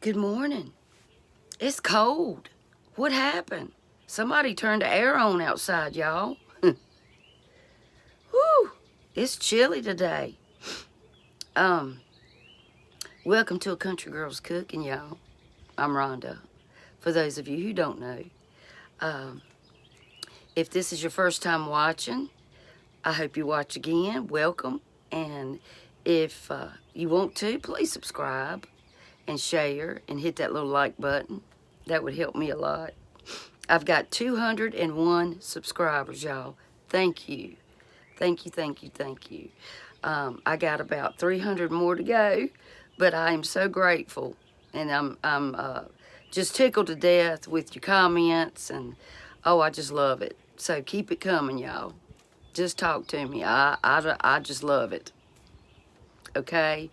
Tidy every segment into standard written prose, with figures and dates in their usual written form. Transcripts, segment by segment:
Good morning. It's cold. What happened? Somebody turned the air on outside, y'all. Whew. It's chilly today. Welcome to A Country Girl's Cooking, y'all. I'm Rhonda. For those of you who don't know. If this is your first time watching, I hope you watch again. Welcome. And if you want to, please subscribe and share and hit that little like button. That would help me a lot. I've got 201 subscribers, y'all. Thank you. Thank you, thank you, thank you. I got about 300 more to go, but I am so grateful. And I'm just tickled to death with your comments. And, oh, I just love it. So keep it coming, y'all. Just talk to me. I just love it. Okay?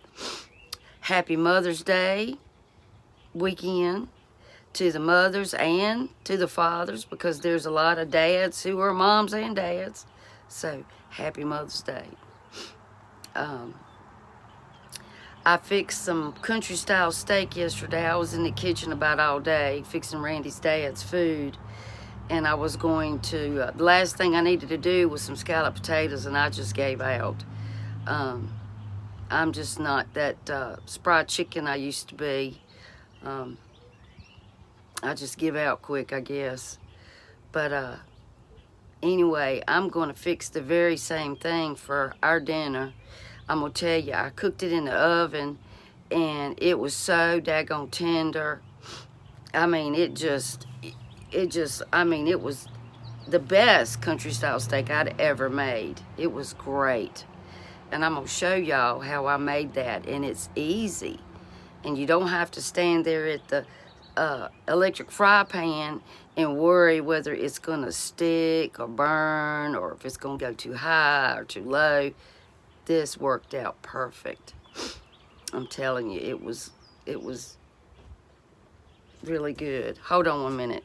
Happy Mother's Day weekend to the mothers and to the fathers, because there's a lot of dads who are moms and dads. So, happy Mother's Day. I fixed some country-style steak yesterday. I was in the kitchen about all day fixing Randy's dad's food. And I was going to, the last thing I needed to do was some scalloped potatoes, and I just gave out. I'm just not that fried chicken I used to be. I just give out quick, I guess. But anyway, I'm going to fix the very same thing for our dinner. I'm going to tell you, I cooked it in the oven, and it was so daggone tender. I mean, it was the best country-style steak I'd ever made. It was great. And I'm going to show y'all how I made that. And it's easy. And you don't have to stand there at the electric fry pan and worry whether it's going to stick or burn, or if it's going to go too high or too low. This worked out perfect. I'm telling you, it was really good. Hold on 1 minute.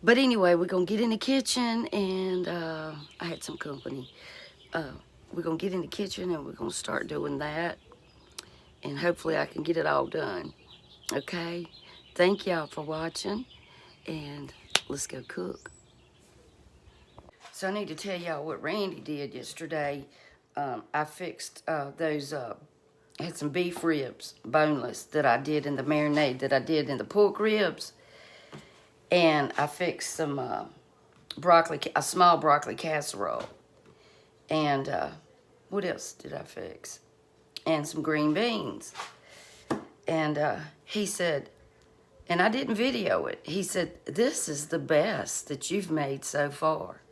But anyway, we're going to get in the kitchen, and I had some company. We're going to get in the kitchen, and we're going to start doing that. And hopefully I can get it all done. Okay? Thank y'all for watching, and let's go cook. So I need to tell y'all what Randy did yesterday. I fixed those, I had some beef ribs, boneless, that I did in the marinade that I did in the pork ribs. And I fixed some a small broccoli casserole. And what else did I fix? And some green beans. And he said, and I didn't video it, he said, this is the best that you've made so far.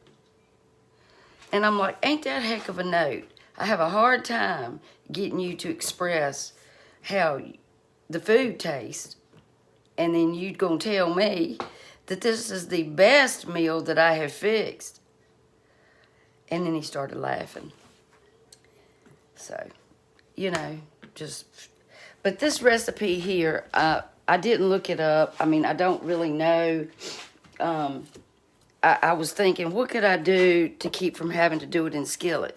And I'm like, ain't that a heck of a note? I have a hard time getting you to express how the food tastes. And then you're going to tell me that this is the best meal that I have fixed. And then he started laughing. So, you know, but this recipe here, I didn't look it up. I mean, I don't really know. I was thinking, what could I do to keep from having to do it in skillet?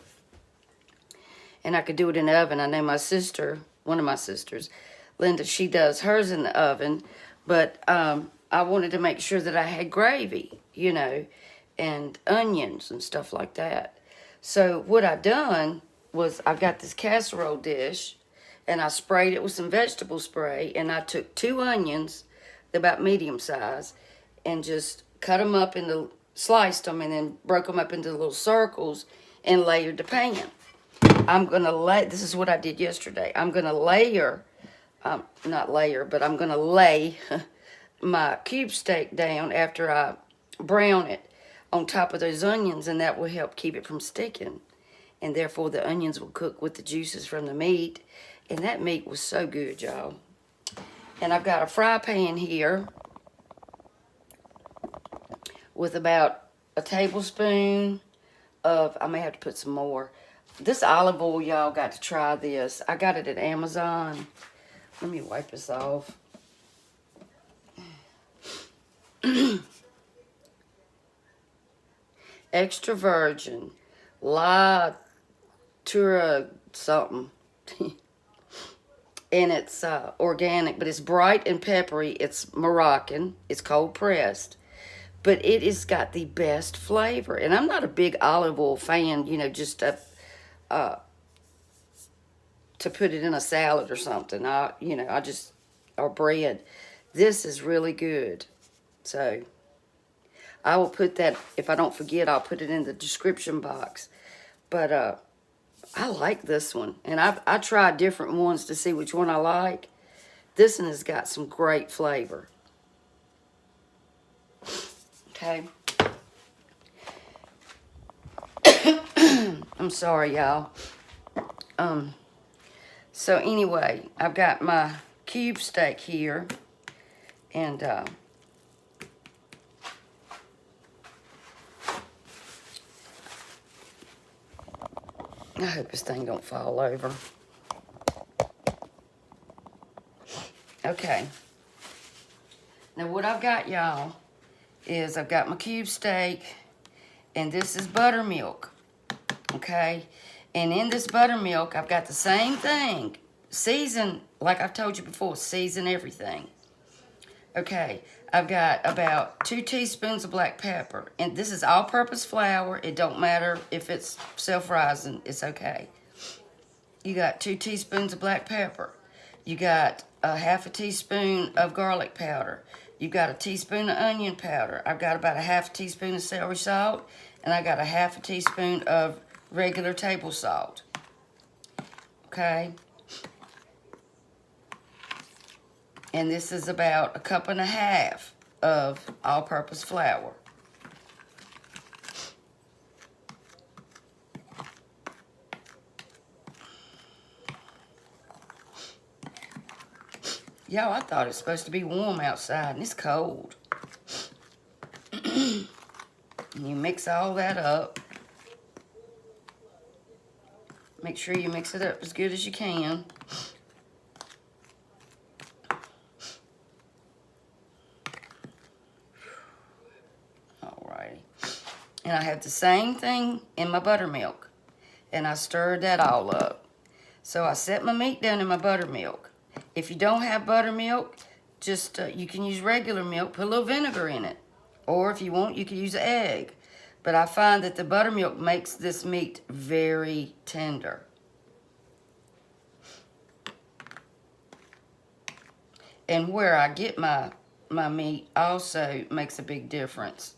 And I could do it in the oven. I know my sister, one of my sisters, Linda, she does hers in the oven. But I wanted to make sure that I had gravy, you know, and onions and stuff like that. So what I done was I got this casserole dish, and I sprayed it with some vegetable spray, and I took 2 onions, about medium size, and just cut them up sliced them, and then broke them up into little circles and layered the pan. This is what I did yesterday. I'm going to layer, not layer, but I'm going to lay my cube steak down after I brown it on top of those onions, and that will help keep it from sticking. And therefore, the onions will cook with the juices from the meat. And that meat was so good, y'all. And I've got a fry pan here with about a tablespoon of, I may have to put some more. This olive oil, y'all got to try this. I got it at Amazon. Let me wipe this off. Extra virgin. La Tura something. And it's organic, but it's bright and peppery. It's Moroccan. It's cold pressed. But it has got the best flavor. And I'm not a big olive oil fan, you know, just to put it in a salad or something. Or bread. This is really good. So I will put that, if I don't forget, I'll put it in the description box. But I like this one. And I tried different ones to see which one I like. This one has got some great flavor. Okay. I'm sorry, y'all. So anyway, I've got my cube steak here. And I hope this thing don't fall over. Okay. Now what I've got, y'all, is I've got my cube steak, and this is buttermilk. Okay? And in this buttermilk, I've got the same thing. Season, like I've told you before, season everything. Okay, I've got about 2 teaspoons of black pepper. And this is all-purpose flour. It don't matter if it's self-rising. It's okay. You got 2 teaspoons of black pepper. You got a half a teaspoon of garlic powder. You got a teaspoon of onion powder. I've got about a half a teaspoon of celery salt. And I got a half a teaspoon of regular table salt. Okay? And this is about 1.5 cups of all-purpose flour. Y'all, I thought it was supposed to be warm outside, and it's cold. You mix all that up. Make sure you mix it up as good as you can. Alrighty. And I have the same thing in my buttermilk. And I stirred that all up. So I set my meat down in my buttermilk. If you don't have buttermilk, just you can use regular milk, put a little vinegar in it. Or if you want, you can use an egg. But I find that the buttermilk makes this meat very tender. And where I get my meat also makes a big difference.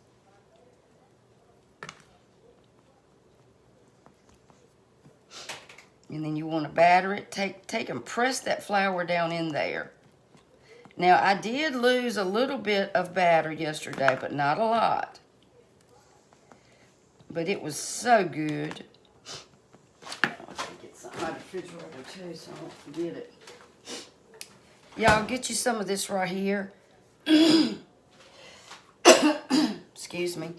And then you want to batter it. Take and press that flour down in there. Now, I did lose a little bit of batter yesterday, but not a lot. But it was so good. I'm going to get something out of the refrigerator too, so I don't forget it. Y'all, get you some of this right here. Excuse me.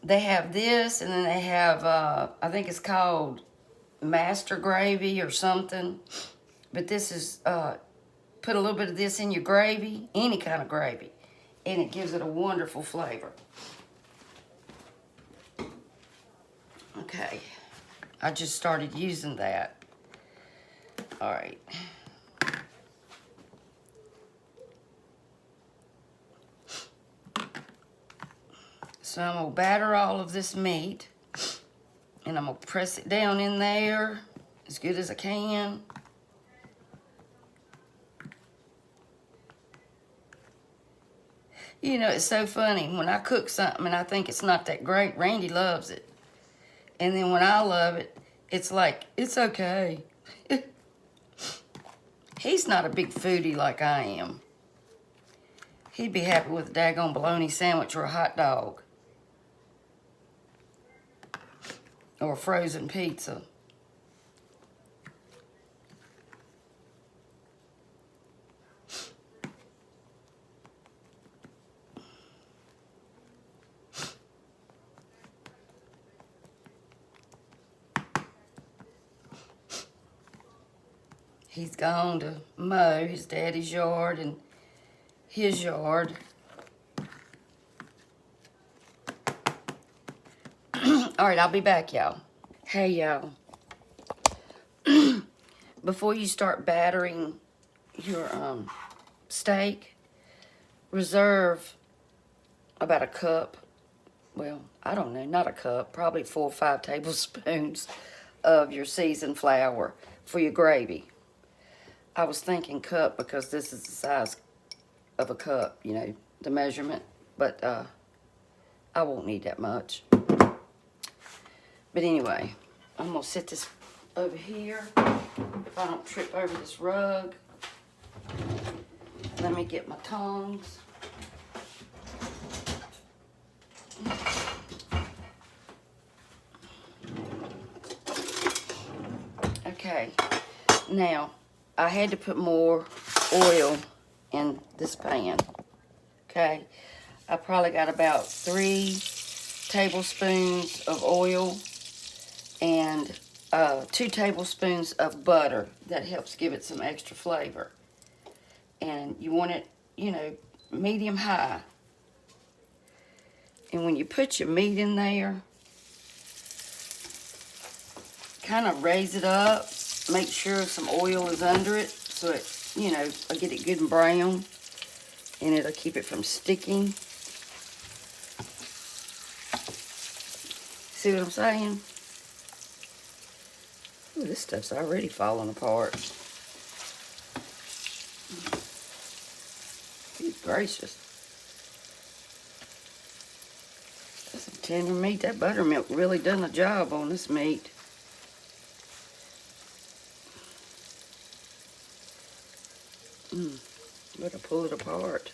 They have this, and then they have, I think it's called Master Gravy or something. But this is, put a little bit of this in your gravy, any kind of gravy, and it gives it a wonderful flavor. Okay, I just started using that. All right. So I'm going to batter all of this meat, and I'm going to press it down in there as good as I can. You know, it's so funny. When I cook something and I think it's not that great, Randy loves it. And then when I love it, it's like, it's okay. He's not a big foodie like I am. He'd be happy with a daggone bologna sandwich or a hot dog. Or a frozen pizza. He's gone to mow his daddy's yard and his yard. All right, I'll be back, y'all. Hey, y'all. Before you start battering your steak, reserve about a cup. Well, I don't know, not a cup, probably 4 or 5 tablespoons of your seasoned flour for your gravy. I was thinking cup because this is the size of a cup, you know, the measurement, but I won't need that much. But anyway, I'm gonna set this over here if I don't trip over this rug. Let me get my tongs. Okay, now I had to put more oil in this pan. Okay, I probably got about 3 tablespoons of oil and 2 tablespoons of butter. That helps give it some extra flavor. And you want it, you know, medium high. And when you put your meat in there, kind of raise it up. Make sure some oil is under it so it, you know, I get it good and brown. And it'll keep it from sticking. See what I'm saying? Ooh, this stuff's already falling apart. Good gracious. That's some tender meat. That buttermilk really done a job on this meat. Better pull it apart.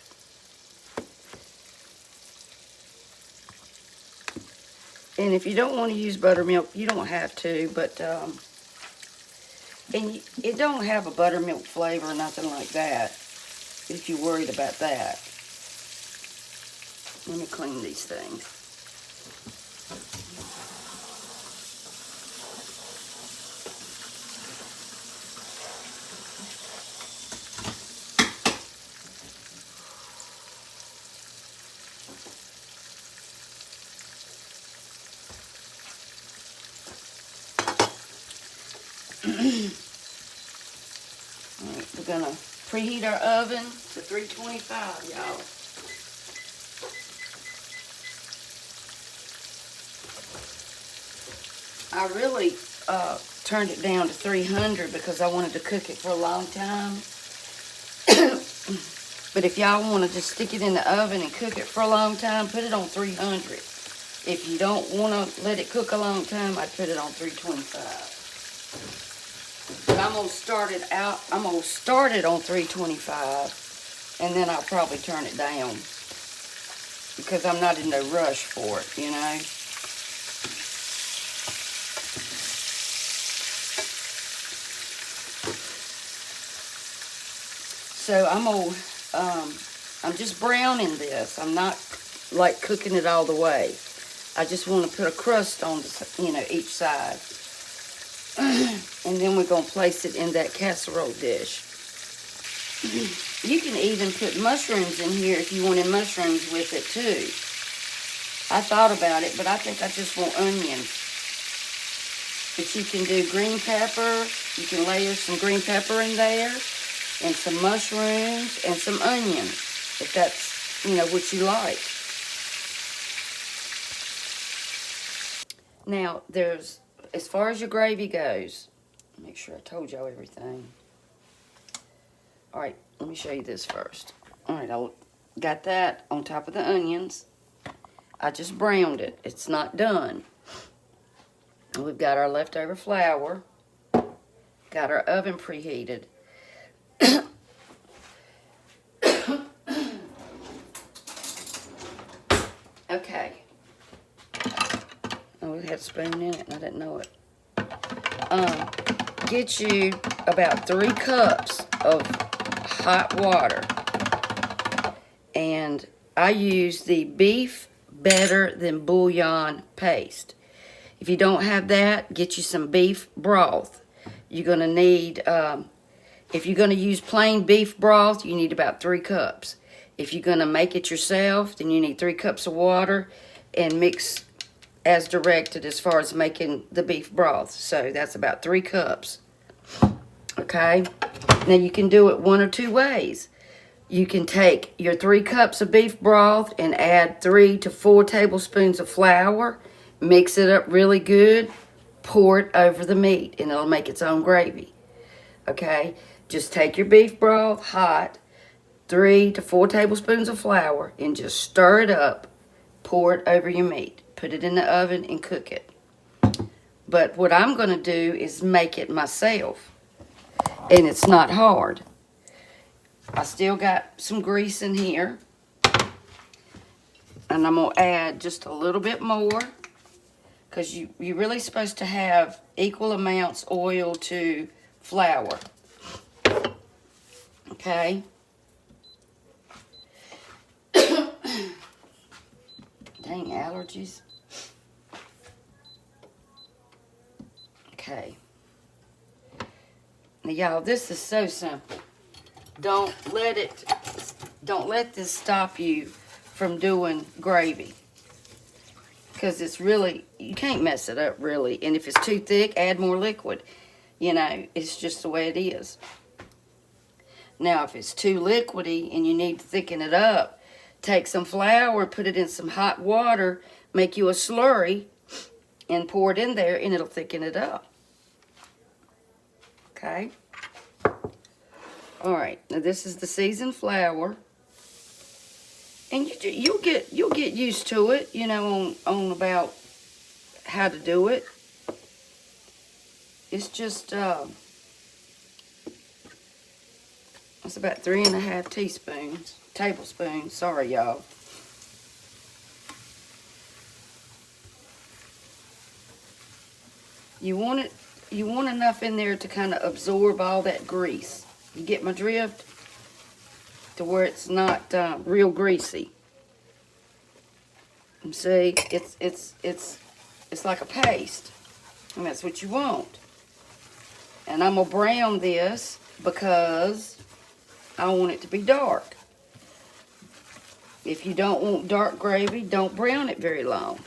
And if you don't want to use buttermilk, you don't have to, but it don't have a buttermilk flavor or nothing like that, if you're worried about that. Let me clean these things. Alright, we're gonna preheat our oven to 325, y'all. I really turned it down to 300 because I wanted to cook it for a long time. But if y'all want to just stick it in the oven and cook it for a long time, put it on 300. If you don't want to let it cook a long time, I'd put it on 325. But I'm going to start it out. I'm going to start it on 325, and then I'll probably turn it down because I'm not in no rush for it, you know. So I'm just browning this. I'm not like cooking it all the way. I just want to put a crust on, you know, each side. And then we're going to place it in that casserole dish. You can even put mushrooms in here if you wanted mushrooms with it too. I thought about it, but I think I just want onions. But you can do green pepper. You can layer some green pepper in there. And some mushrooms and some onions, if that's, you know, what you like. Now, there's, as far as your gravy goes, make sure I told y'all everything. All right, let me show you this first. All right, I got that on top of the onions. I just browned it. It's not done. And we've got our leftover flour. Got our oven preheated. Okay. Oh, it had a spoon in it and I didn't know it. Get you about 3 cups of hot water. And I use the beef better than bouillon paste. If you don't have that, get you some beef broth. You're going to need If you're going to use plain beef broth, you need about 3 cups. If you're going to make it yourself, then you need 3 cups of water and mix as directed as far as making the beef broth. So that's about 3 cups. Okay? Now you can do it one or two ways. You can take your 3 cups of beef broth and add 3 to 4 tablespoons of flour. Mix it up really good. Pour it over the meat and it'll make its own gravy. Okay? Just take your beef broth hot, 3 to 4 tablespoons of flour, and just stir it up. Pour it over your meat. Put it in the oven and cook it. But what I'm going to do is make it myself. And it's not hard. I still got some grease in here. And I'm going to add just a little bit more. Because you're really supposed to have equal amounts oil to flour. Okay. Dang allergies. Okay. Now y'all, this is so simple. Don't let this stop you from doing gravy. Because it's really, you can't mess it up really. And if it's too thick, add more liquid. You know, it's just the way it is. Now, if it's too liquidy and you need to thicken it up, take some flour, put it in some hot water, make you a slurry, and pour it in there, and it'll thicken it up. Okay? All right. Now, this is the seasoned flour. And you'll get used to it, you know, on about how to do it. It's just it's about 3.5 tablespoons. Sorry, y'all. You want enough in there to kind of absorb all that grease. You get my drift? To where it's not real greasy. And see, it's like a paste, and that's what you want. And I'm gonna brown this because I want it to be dark. If you don't want dark gravy, don't brown it very long.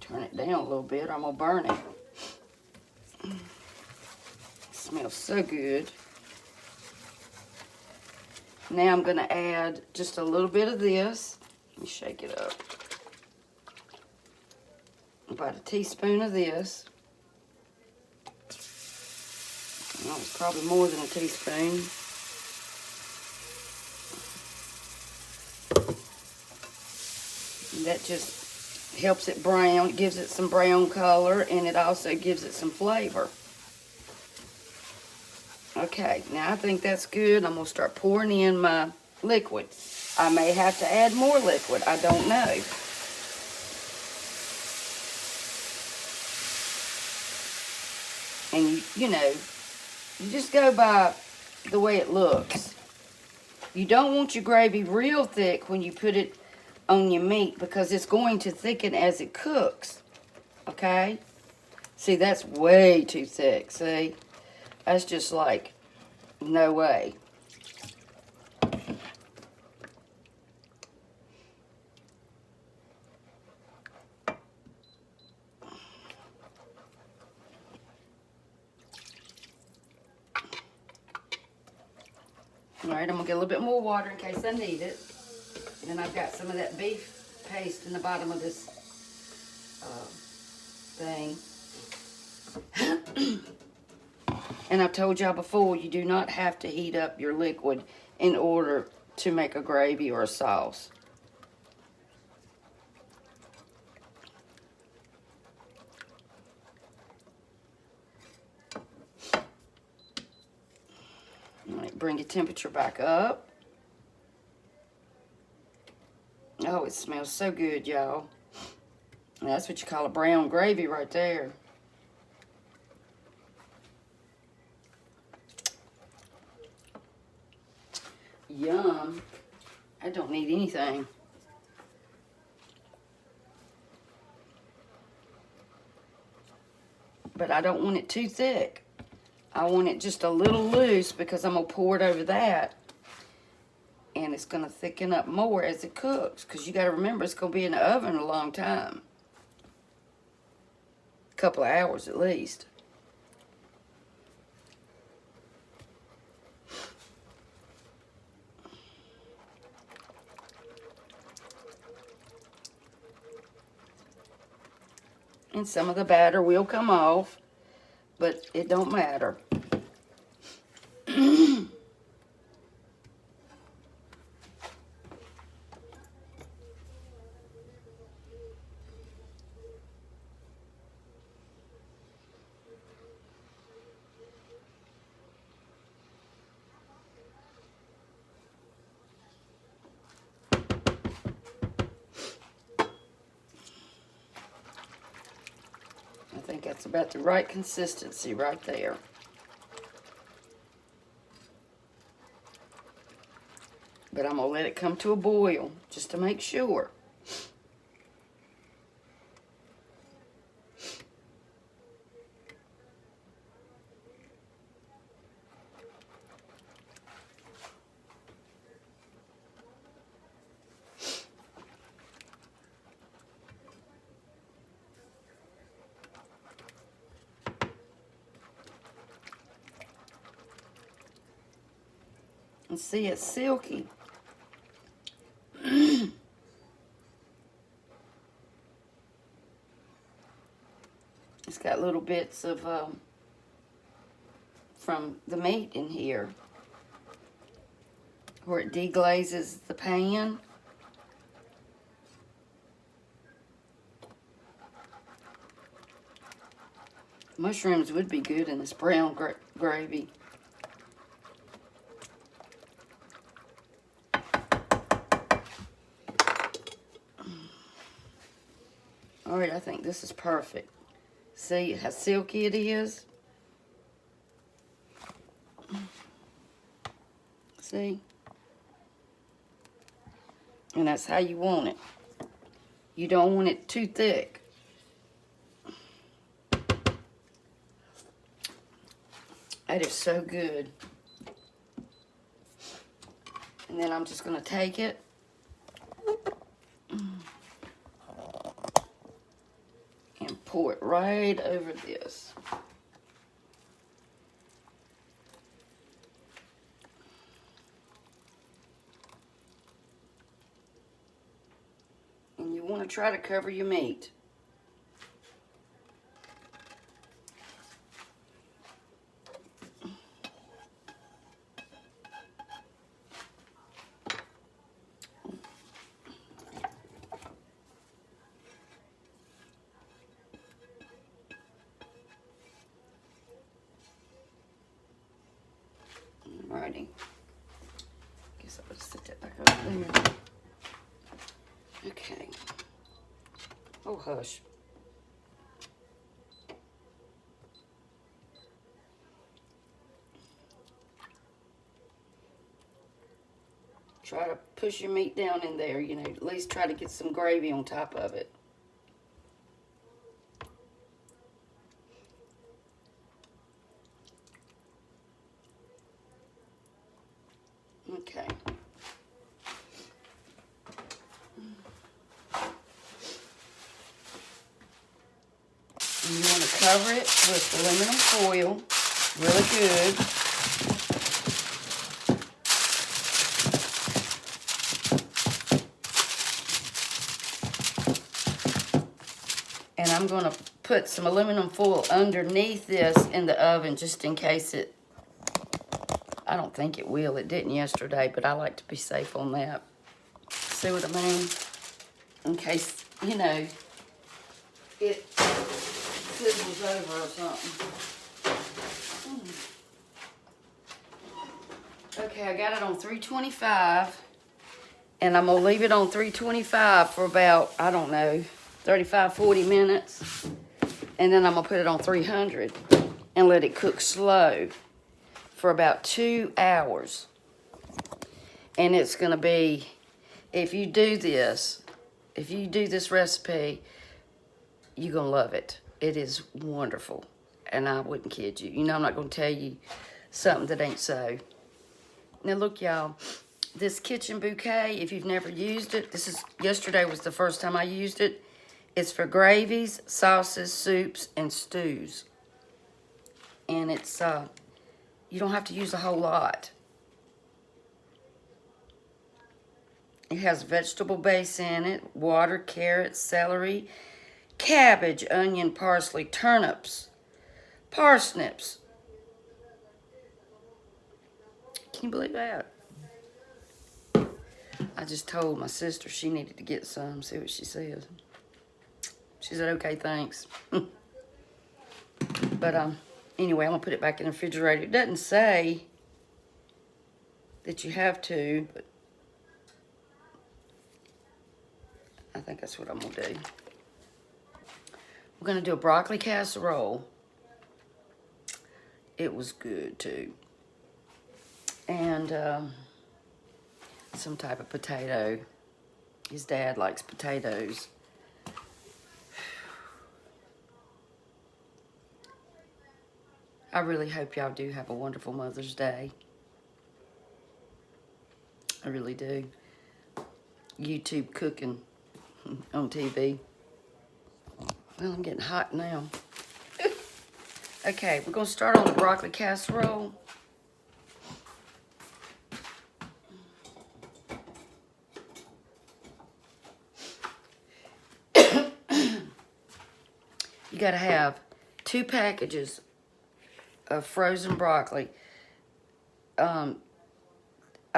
Turn it down a little bit, or I'm gonna burn it. Smells so good. Now I'm going to add just a little bit of this. Let me shake it up. About a teaspoon of this. Well, it's probably more than a teaspoon. And that just helps it brown. It gives it some brown color, and it also gives it some flavor. Okay, now I think that's good. I'm going to start pouring in my liquid. I may have to add more liquid. I don't know. And, you know, you just go by the way it looks. You don't want your gravy real thick when you put it on your meat because it's going to thicken as it cooks. Okay? See, that's way too thick. See? That's just like, no way. All right, I'm going to get a little bit more water in case I need it. And then I've got some of that beef paste in the bottom of this thing. And I've told y'all before, you do not have to heat up your liquid in order to make a gravy or a sauce. All right, bring your temperature back up. Oh, it smells so good, y'all. That's what you call a brown gravy right there. Yum. I don't need anything. but I don't want it too thick. I want it just a little loose because I'm going to pour it over that. And it's going to thicken up more as it cooks. Because you got to remember, it's going to be in the oven a long time. A couple of hours at least. And some of the batter will come off, but it don't matter. I think that's about the right consistency right there. But I'm going to let it come to a boil just to make sure. And see, it's silky. It's got little bits of from the meat in here where it deglazes the pan. Mushrooms would be good in this brown gravy. All right, I think this is perfect. See how silky it is? See? And that's how you want it. You don't want it too thick. That is so good. And then I'm just going to take it. And pour it right over this. And you want to try to cover your meat. Alrighty. Guess I'll just set that back over there. Okay. Oh, hush. Try to push your meat down in there, you know, at least try to get some gravy on top of it. Okay. And you want to cover it with aluminum foil really good. And I'm going to put some aluminum foil underneath this in the oven just in case it, I don't think it will. It didn't yesterday, but I like to be safe on that. See what I mean? In case, you know, it sizzles over or something. Okay, I got it on 325. And I'm going to leave it on 325 for about, I don't know, 35, 40 minutes. And then I'm going to put it on 300 and let it cook slow for about 2 hours. And it's going to be, if you do this recipe, you're going to love it. It is wonderful. and I wouldn't kid you. You know, I'm not going to tell you something that ain't so. Now, look, y'all. This kitchen bouquet, if you've never used it, yesterday was the first time I used it. It's for gravies, sauces, soups, and stews. And it's, you don't have to use a whole lot. It has vegetable base in it, water, carrots, celery, cabbage, onion, parsley, turnips, parsnips. Can you believe that? I just told my sister she needed to get some, see what she says. She said, okay, thanks. But anyway, I'm going to put it back in the refrigerator. It doesn't say that you have to, but I think that's what I'm going to do. We're going to do a broccoli casserole. It was good, too. And some type of potato. His dad likes potatoes. I really hope y'all do have a wonderful Mother's Day. I really do. YouTube cooking on TV. Well, I'm getting hot now. Okay, we're going to start on the broccoli casserole. You got to have 2 packages of frozen broccoli. I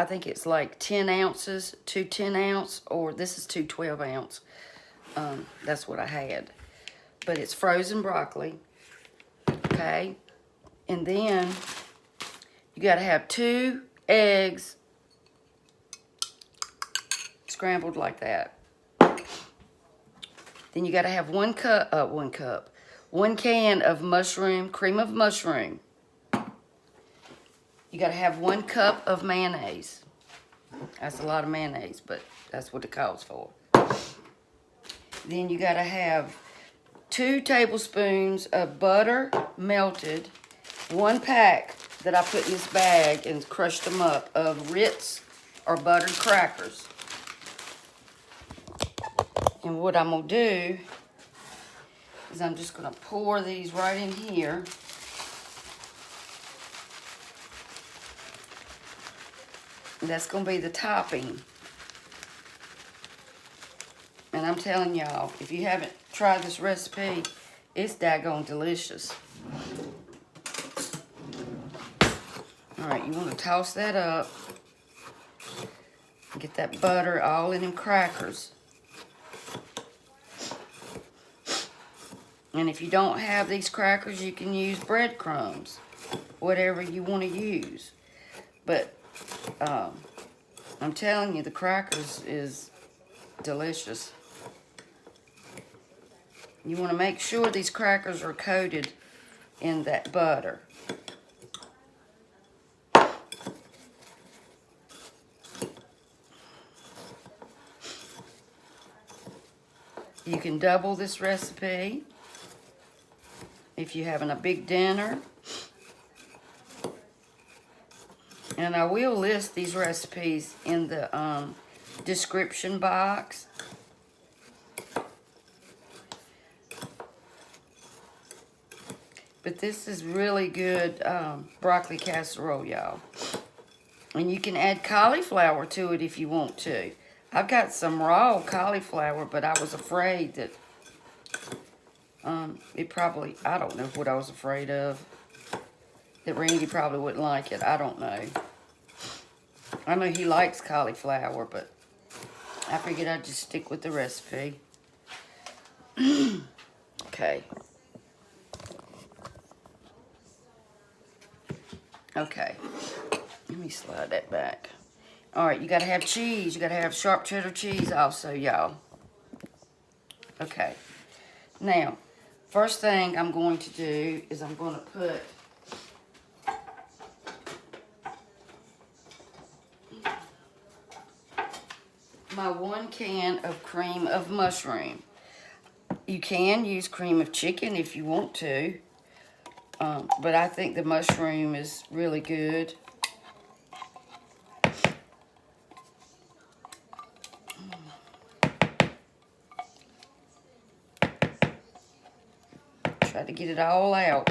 think it's like 10 ounces, 2 10-ounce, or this is 2 12-ounce. That's what I had. But it's frozen broccoli, okay? And then you got to have 2 eggs scrambled like that. Then you got to have 1 can of mushroom, cream of mushroom. You got to have 1 cup of mayonnaise. That's a lot of mayonnaise, but that's what it calls for. Then you got to have 2 tablespoons of butter melted, 1 pack that I put in this bag and crushed them up of Ritz or buttered crackers. And what I'm going to do is I'm just going to pour these right in here. And that's going to be the topping. And I'm telling y'all, if you haven't tried this recipe, it's daggone delicious. All right, you want to toss that up. Get that butter all in them crackers. And if you don't have these crackers, you can use breadcrumbs. Whatever you want to use. But I'm telling you, the crackers is delicious. You want to make sure these crackers are coated in that butter. You can double this recipe if you're having a big dinner. And I will list these recipes in the description box. But this is really good broccoli casserole, y'all. And you can add cauliflower to it if you want to. I've got some raw cauliflower, but I was afraid that it probably, I don't know what I was afraid of. That Randy probably wouldn't like it. I don't know. I know he likes cauliflower, but I figured I'd just stick with the recipe. Okay. Okay. Let me slide that back. All right, you got to have cheese. You got to have sharp cheddar cheese also, y'all. Okay. Now, first thing I'm going to do is I'm going to put my 1 can of cream of mushroom. You can use cream of chicken if you want to. But I think the mushroom is really good. Try to get it all out.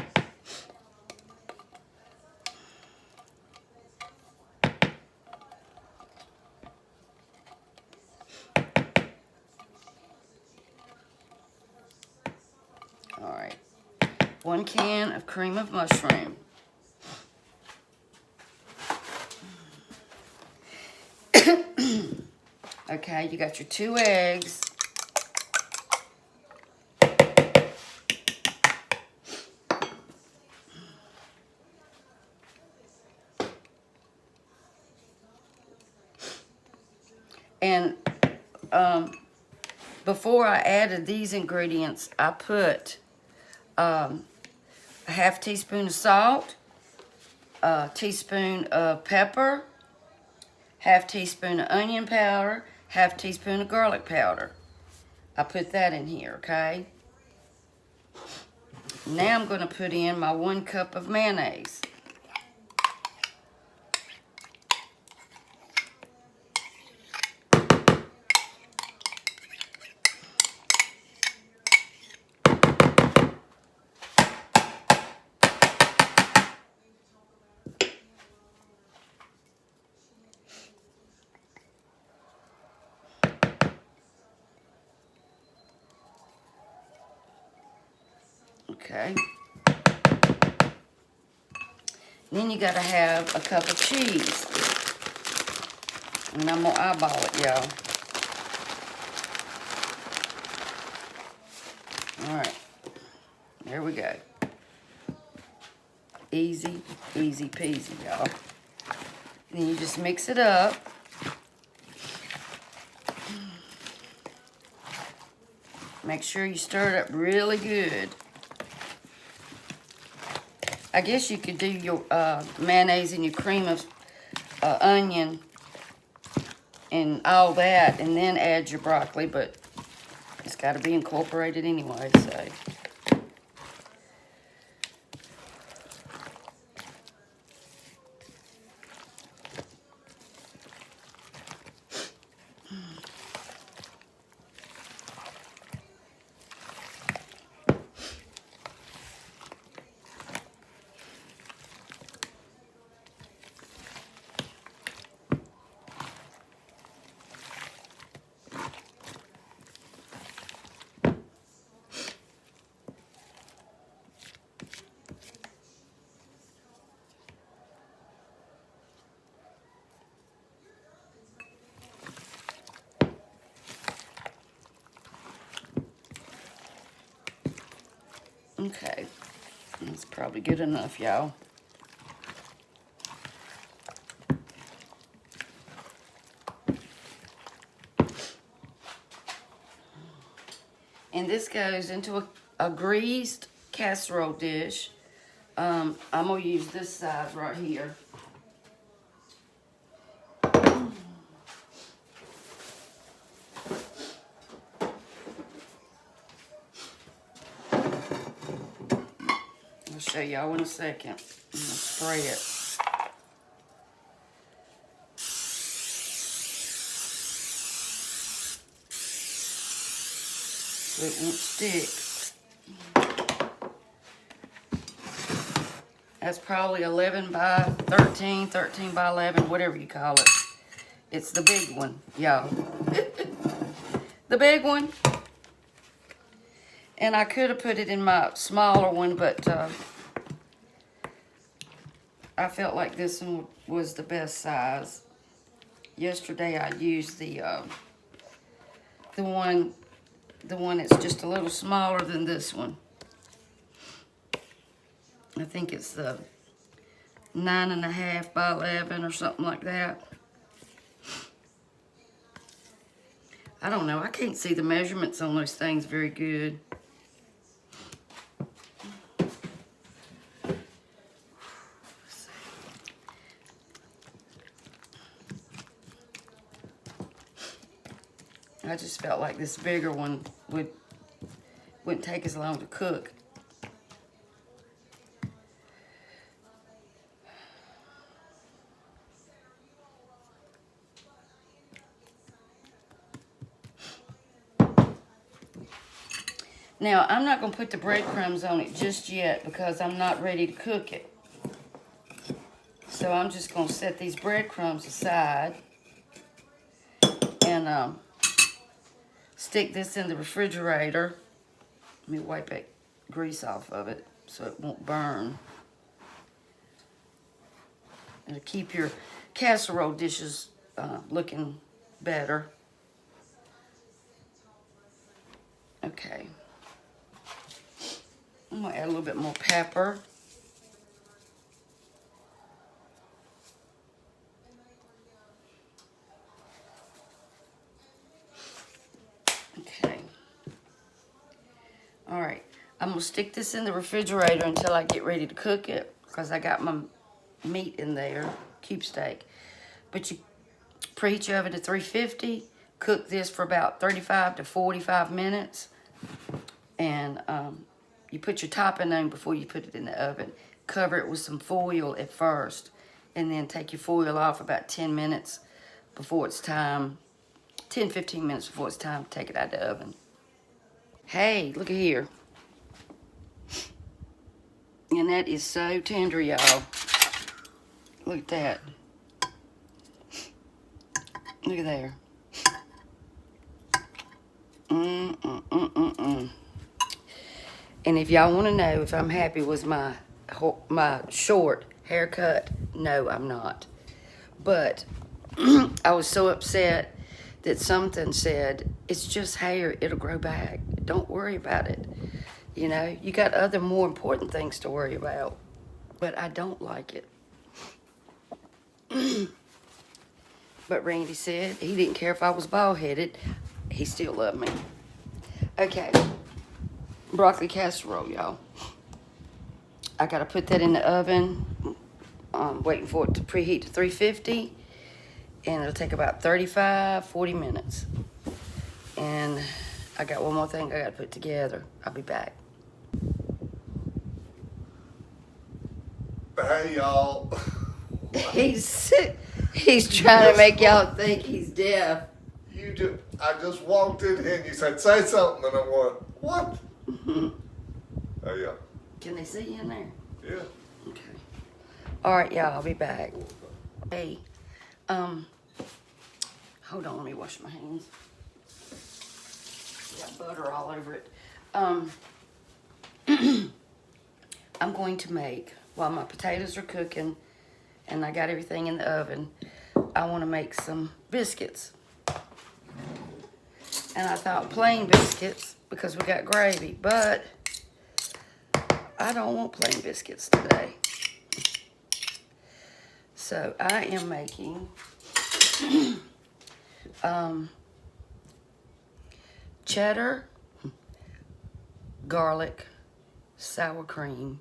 All right. 1 can of cream of mushroom. Okay, you got your 2 eggs. And before I added these ingredients, I put a half teaspoon of salt, a teaspoon of pepper, half teaspoon of onion powder, half teaspoon of garlic powder. I put that in here, okay? Now I'm going to put in my 1 cup of mayonnaise. Okay. Then you gotta have a cup of cheese. And I'm gonna eyeball it, y'all. Alright. There we go. Easy, easy peasy, y'all. Then you just mix it up. Make sure you stir it up really good. I guess you could do your mayonnaise and your cream of onion and all that and then add your broccoli, but it's got to be incorporated anyway, so. Okay, that's probably good enough, y'all. And this goes into a greased casserole dish. I'm going to use this size right here. I'll show y'all in a second. I'm going to spray it. So it won't stick. That's probably 11 by 13, 13 by 11, whatever you call it. It's the big one, y'all. The big one. And I could have put it in my smaller one, but I felt like this one was the best size. Yesterday I used the one that's just a little smaller than this one. I think it's the 9.5 by 11 or something like that. I don't know. I can't see the measurements on those things very good. I just felt like this bigger one wouldn't take as long to cook. Now, I'm not going to put the breadcrumbs on it just yet because I'm not ready to cook it. So I'm just going to set these breadcrumbs aside and stick this in the refrigerator. Let me wipe that grease off of it so it won't burn. It'll keep your casserole dishes looking better. Okay. I'm going to add a little bit more pepper. Okay. All right. I'm going to stick this in the refrigerator until I get ready to cook it because I got my meat in there, cube steak. But you preheat your oven to 350. Cook this for about 35 to 45 minutes. And you put your topping on before you put it in the oven. Cover it with some foil at first. And then take your foil off about 10 minutes before it's time. 10-15 minutes before it's time to take it out of the oven. Hey, look at here. And that is so tender, y'all. Look at that. Look at there. And if y'all want to know if I'm happy with my short haircut, no, I'm not. But I was so upset that something said, it's just hair, it'll grow back. Don't worry about it. You know, you got other more important things to worry about. But I don't like it. But Randy said he didn't care if I was bald-headed. He still loved me. Okay. Broccoli casserole, y'all. I got to put that in the oven. I'm waiting for it to preheat to 350. And it'll take about 35-40 minutes. And I got one more thing I got to put together. I'll be back. Hey, y'all. He's trying to make y'all think he's deaf. I just walked in here and you said, say something, and I went, what? Hey, y'all. Can they see you in there? Yeah. Okay. All right, y'all, I'll be back. Hey, hold on, let me wash my hands. Got butter all over it. I'm going to make, while my potatoes are cooking and I got everything in the oven, I want to make some biscuits. And I thought plain biscuits because we got gravy, but I don't want plain biscuits today. So I am making cheddar, garlic, sour cream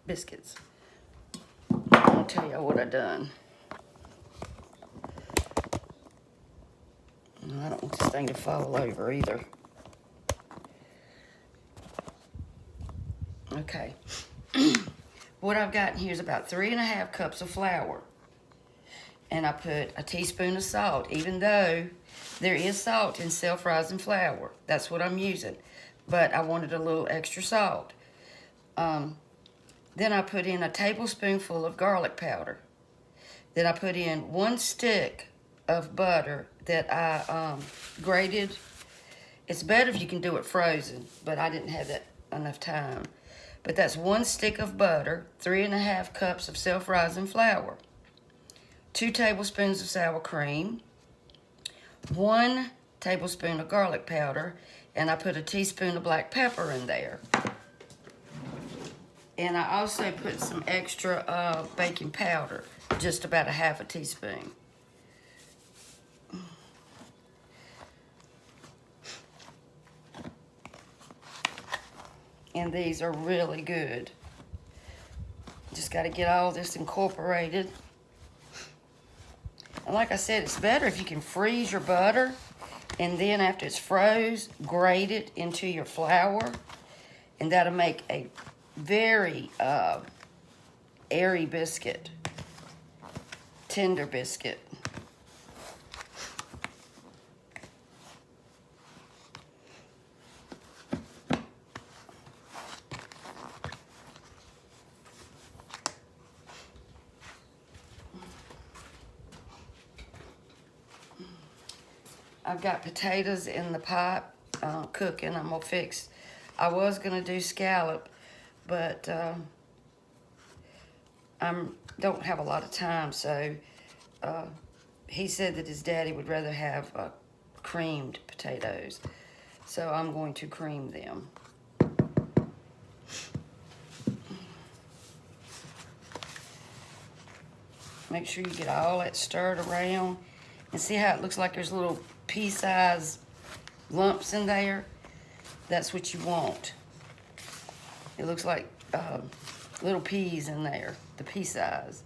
biscuits. I'll tell you what I done. I don't want this thing to fall over either. Okay. What I've got in here is about 3½ cups of flour. And I put a teaspoon of salt, even though there is salt in self-rising flour. That's what I'm using. But I wanted a little extra salt. Then I put in a tablespoonful of garlic powder. Then I put in 1 stick of butter that I grated. It's better if you can do it frozen, but I didn't have that enough time. But that's 1 stick of butter, 3½ cups of self-rising flour, 2 tablespoons of sour cream, 1 tablespoon of garlic powder, and I put a teaspoon of black pepper in there. And I also put some extra baking powder, just about ½ teaspoon. And these are really good. Just got to get all this incorporated. And like I said, it's better if you can freeze your butter, and then after it's froze, grate it into your flour, and that'll make a very airy biscuit, tender biscuit. I've got potatoes in the pot cooking. I'm gonna fix. I was gonna do scallop, but don't have a lot of time, so he said that his daddy would rather have creamed potatoes, so I'm going to cream them. Make sure you get all that stirred around, and see how it looks like there's little pea-sized lumps in there? That's what you want. It looks like little peas in there, the pea size.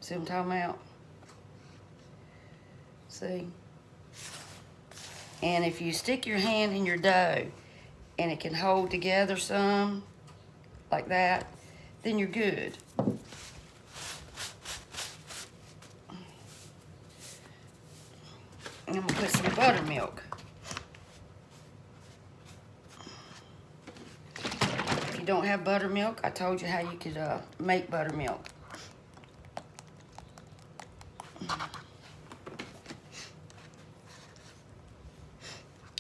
See what I'm talking about? See? And if you stick your hand in your dough and it can hold together some, like that, then you're good. And I'm gonna put some buttermilk. If you don't have buttermilk, I told you how you could make buttermilk.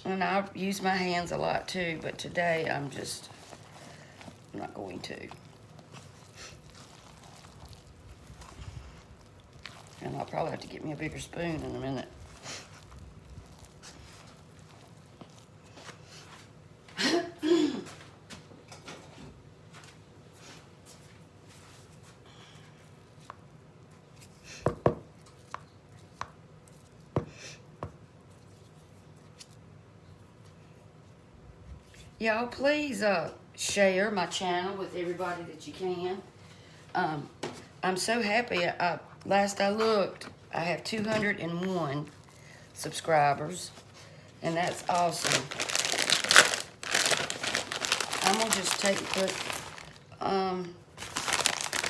And I use my hands a lot too, but today I'm not going to. And I'll probably have to get me a bigger spoon in a minute. Y'all, please share my channel with everybody that you can. I'm so happy. Last I looked, I have 201 subscribers, and that's awesome. I'm gonna just put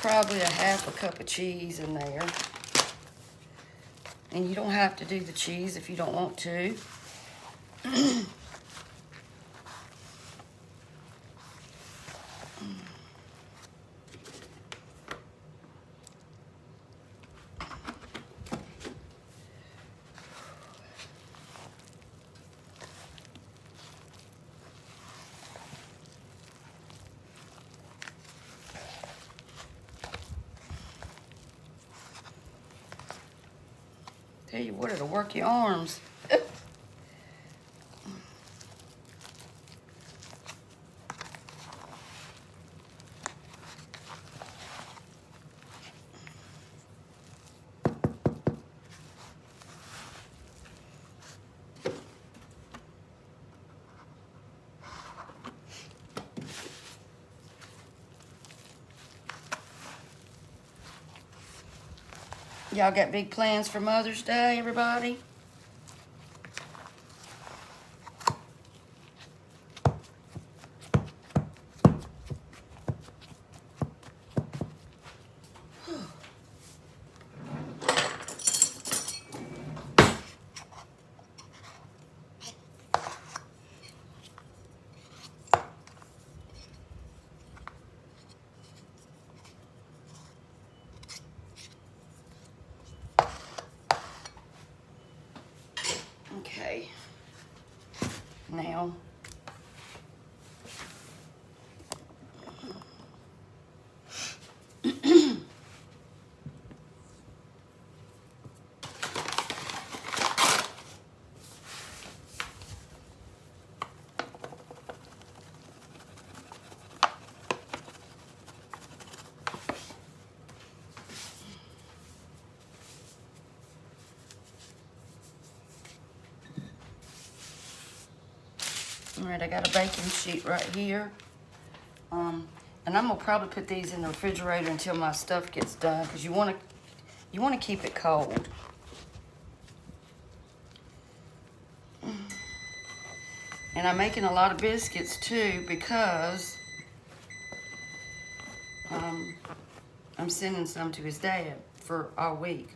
probably a half a cup of cheese in there. And you don't have to do the cheese if you don't want to. Tell you what, it'll work your arms. Y'all got big plans for Mother's Day, everybody? Okay. Now, all right, I got a baking sheet right here. And I'm gonna probably put these in the refrigerator until my stuff gets done, because you wanna keep it cold. And I'm making a lot of biscuits too, because I'm sending some to his dad for all week.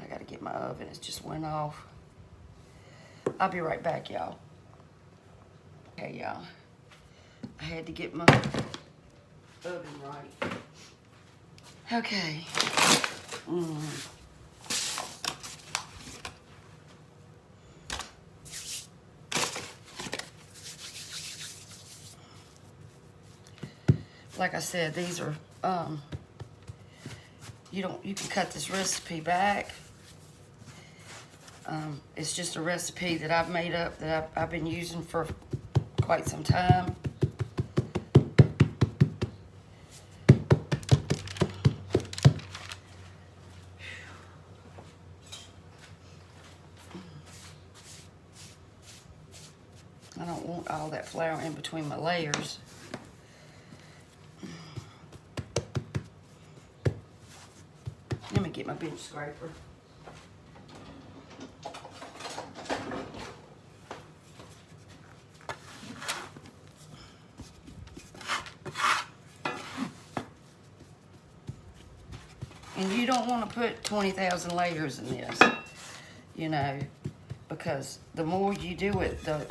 I gotta get my oven, it just went off. I'll be right back, y'all. Okay, y'all. I had to get my oven right. Okay. Like I said, these are you can cut this recipe back. It's just a recipe that I've made up that I've been using for quite some time. I don't want all that flour in between my layers. Let me get my bench scraper. And you don't want to put 20,000 layers in this, you know, because the more you do it, the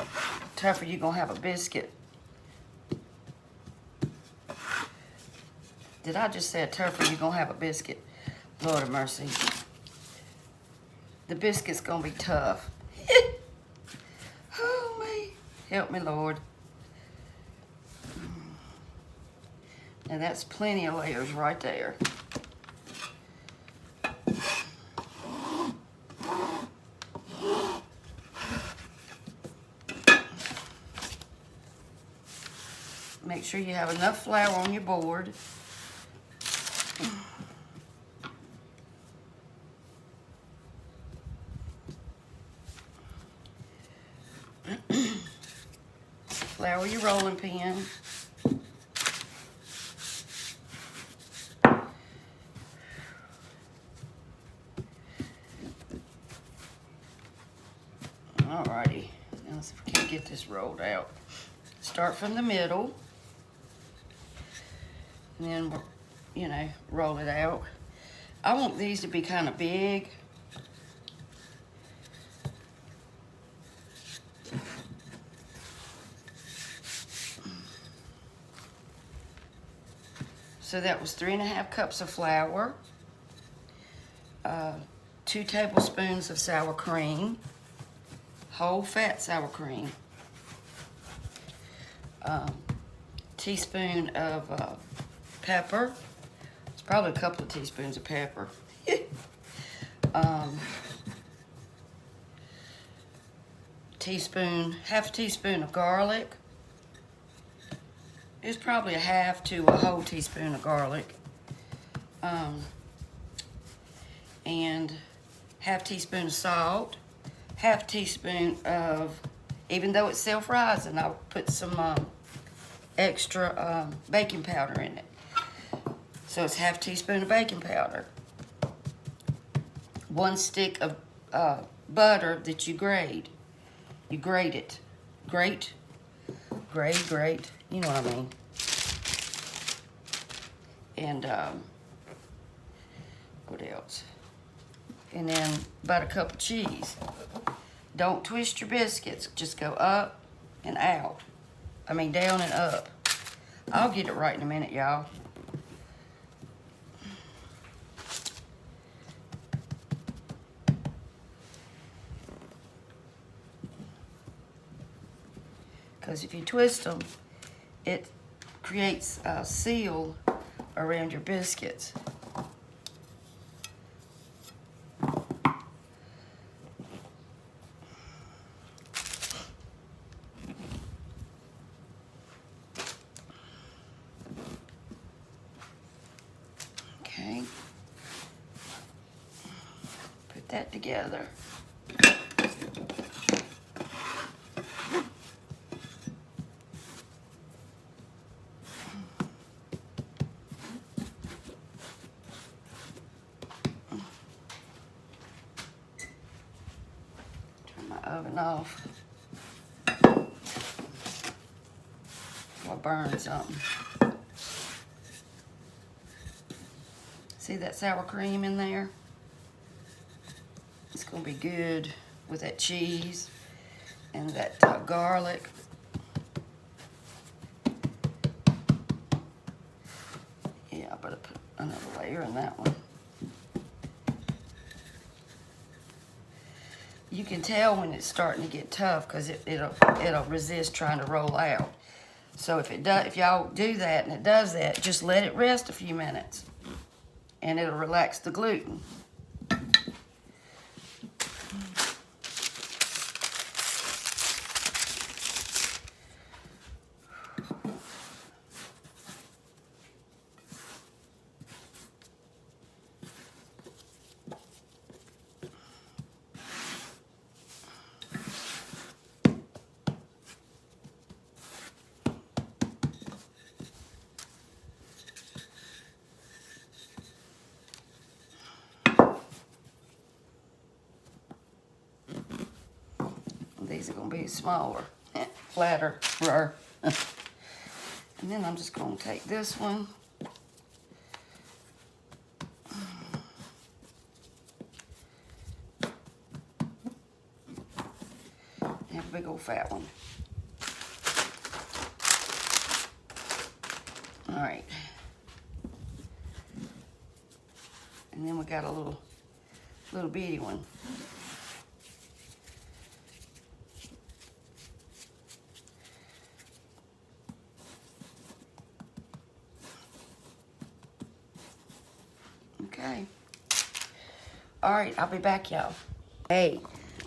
tougher you're going to have a biscuit. Did I just say tougher you're going to have a biscuit? Lord of mercy. The biscuit's going to be tough. Oh, me. Help me, Lord. And that's plenty of layers right there. Make sure you have enough flour on your board. Flour your rolling pin. Alrighty, now let's see if we can get this rolled out. Start from the middle, and then, you know, roll it out. I want these to be kind of big. So that was 3½ cups of flour, 2 tablespoons of sour cream, whole fat sour cream, teaspoon of pepper. It's probably a couple of teaspoons of pepper. Half teaspoon of garlic. It's probably a half to a whole teaspoon of garlic. And half teaspoon of salt, half teaspoon of, even though it's self-rising, I'll put some extra baking powder in it. So it's half teaspoon of baking powder. 1 stick of butter that you grate. You grate it. Grate, you know what I mean. And what else? And then about a cup of cheese. Don't twist your biscuits. Just go up and out. I mean down and up. I'll get it right in a minute, y'all. Because if you twist them, it creates a seal around your biscuits. Okay. Put that together. Oven off. I'll burn something. See that sour cream in there? It's gonna be good with that cheese and that garlic. another layer in that one. You can tell when it's starting to get tough because it'll resist trying to roll out. So if y'all do that and it does that, just let it rest a few minutes and it'll relax the gluten. These are going to be smaller, flatter. And then I'm just going to take this one. And a big old fat one. All right. And then we got a little bitty one. Okay. All right, I'll be back, y'all. Hey,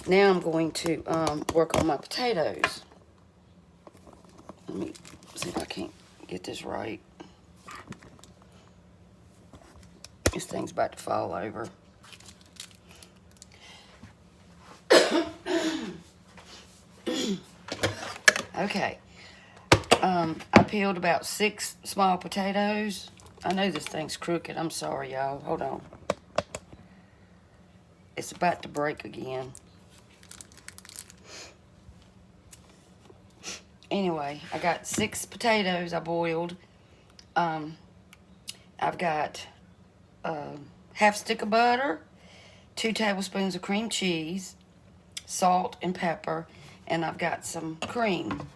now I'm going to work on my potatoes. Let me see if I can't get this right. This thing's about to fall over. Okay. I peeled about 6 small potatoes. I know this thing's crooked. I'm sorry, y'all. Hold on. It's about to break again. Anyway, I got 6 potatoes I boiled. I've got half stick of butter, 2 tablespoons of cream cheese, salt and pepper, and I've got some cream.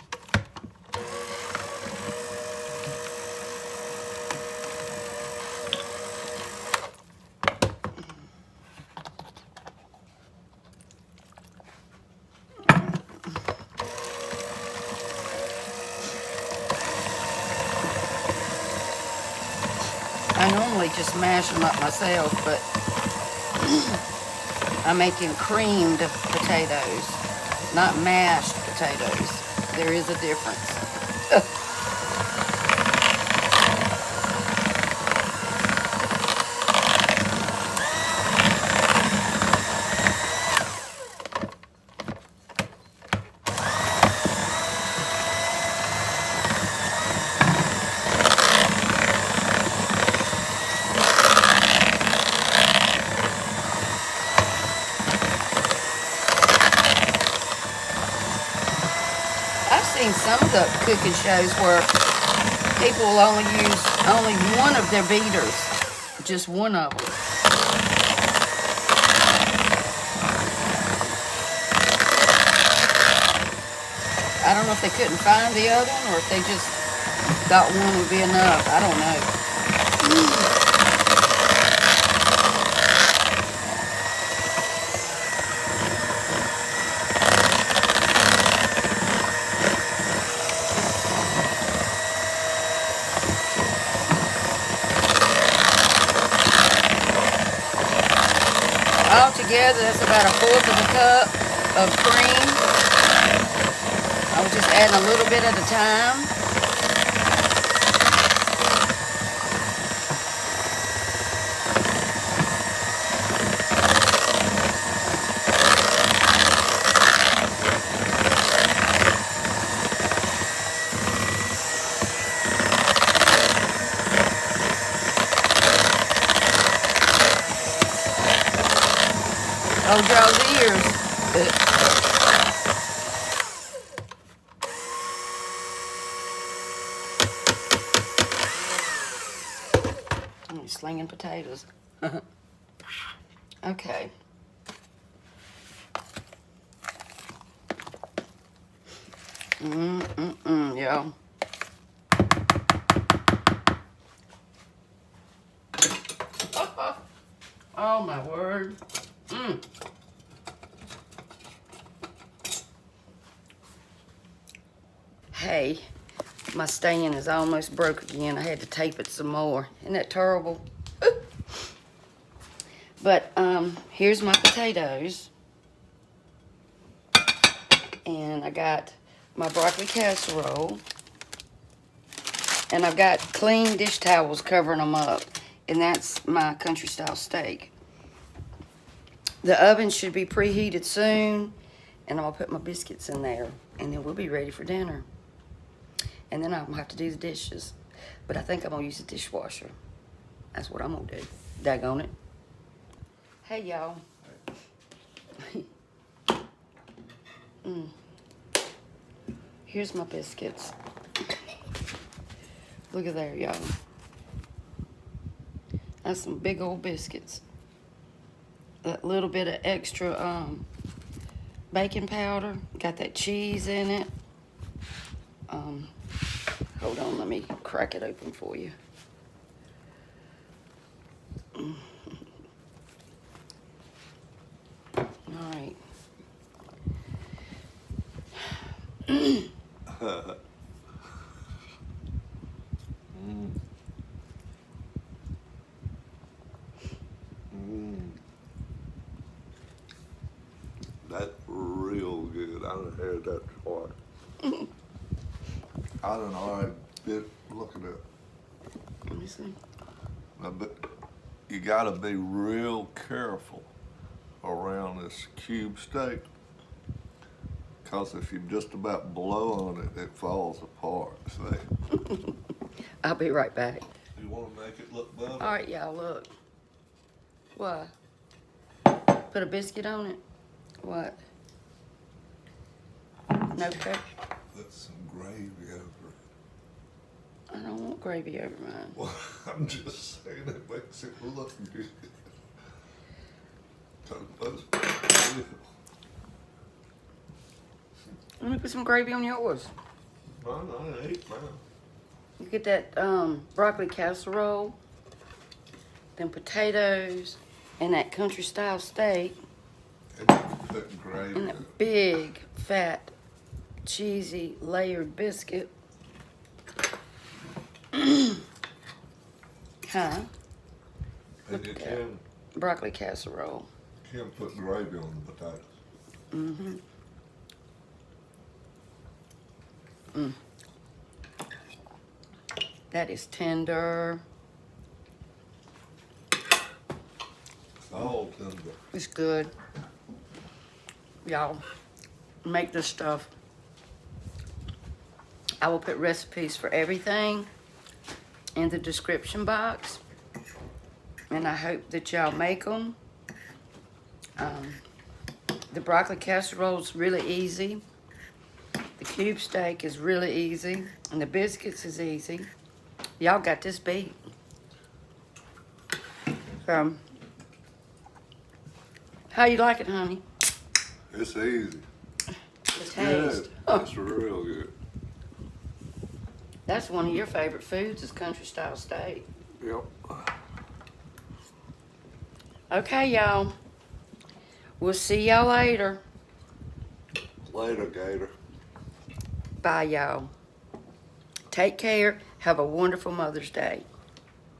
I normally just mash them up myself, but I'm making creamed potatoes, not mashed potatoes. There is a difference. Some of the cooking shows where people will only use one of their beaters, just one of them. I don't know if they couldn't find the other one or if they just thought one would be enough. I don't know. Altogether, that's about 1/4 cup of cream. I was just adding a little bit at a time. Oh, y'all's ears. I'm slinging potatoes. Okay. Y'all. my word. Hey, my stand is almost broke again. I had to tape it some more. Isn't that terrible? But here's my potatoes. And I got my broccoli casserole. And I've got clean dish towels covering them up. And that's my country style steak. The oven should be preheated soon. And I'm gonna put my biscuits in there. And then we'll be ready for dinner. And then I'm gonna have to do the dishes. But I think I'm gonna use the dishwasher. That's what I'm gonna do. Daggone it. Hey, y'all. Here's my biscuits. Look at there, y'all. That's some big old biscuits. That little bit of extra baking powder. Got that cheese in it. Hold on, let me crack it open for you. All right. That's real good. I done had that twice. I done already bit. Look at that. Let me see. But you gotta be real careful around this cube steak, because if you just about blow on it, it falls apart. See? I'll be right back. You want to make it look better? All right, y'all, look. What? Put a biscuit on it? What? No pepper? Put some gravy over it. I don't want gravy over mine. Well, I'm just saying it makes it look good. Let me put some gravy on yours. I ate mine. You get that broccoli casserole, then potatoes, and that country style steak, And you put gravy and in it. that big, fat, cheesy, layered biscuit. Huh? And you can Broccoli casserole. put gravy on the potatoes. That is tender. It's all tender. It's good. Y'all, make this stuff. I will put recipes for everything in the description box. And I hope that y'all make them. The broccoli casserole is really easy. The cube steak is really easy. And the biscuits is easy. Y'all got this beat. How you like it, honey? It's easy. The taste. Good. It's real good. That's one of your favorite foods is country style steak. Yep. Okay, y'all. We'll see y'all later. Later, Gator. Bye, y'all. Take care. Have a wonderful Mother's Day.